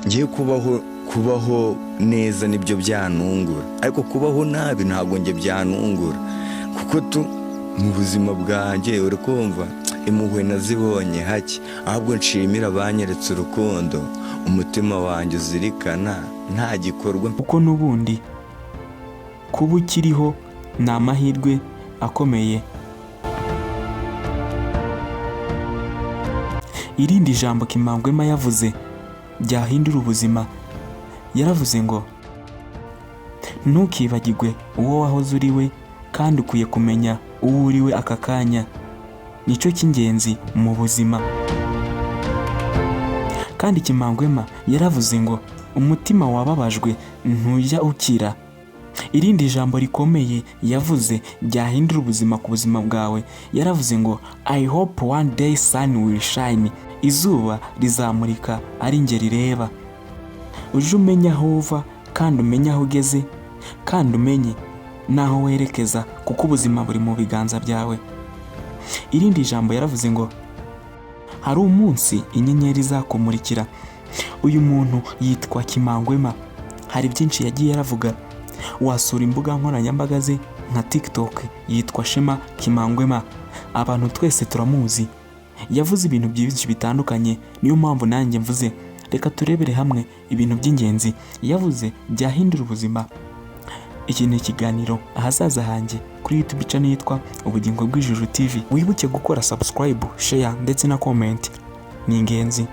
ngiye kubaho neza nibyo byanungura, ariko kubaho nabi ntabwo nge byanungura, kuko mu buzima bwanjye uri kumva impuhwe nazibonye hake, ahubwo nshimira banyeretse urukundo, umutima wanjye uzirikana nta gikorwa, kuko n'ubundi kuba ukiriho ni amahirwe akomeye. Irindi jambo Kimangwema yavuze ryahindura ubuzima, yaravuze ngo ntukibagirwe uwo wahoze uri we, kandi ukwiye kumenya uwo uri we aka kanya, nicyo cy'ingenzi mu buzima. Kandi Kimangwema yaravuze ngo umutima wababajwe ntujya ukira. Irindi jambo rikomeye yavuze ryahindura ubuzima ku buzima bwawe, yaravuze ngo I hope one day sun will shine, izuba rizamurika ari nge rireba. Uje umenya aho uva kandi umenya aho ugeze, kandi umenye naho werekeza, kuko ubuzima buri mu biganza byawe. Irindi jambo yaravuze ngo hari umunsi inyenyeri zakumurikira. Uyu muntu yitwa Kimangwema, hari byinshi yagiye yaravuga. Wasura imbuga nkoranyambaga ze nka TikTok, yitwa Shema Kimangwema, abantu twese turamuzi, yavuze ibintu byinshi bitandukanye. Niyo mpamvu nanjye mvuze reka turebere hamwe ibintu by'ingenzi yavuze byahindura ubuzima. Iki ni ikiganiro ahazaza hanjye kuri YouTube channel yitwa Ubugingo bw'Ijuru TV. Wibuke gukora subscribe, share ndetse na comment, ni ingenzi.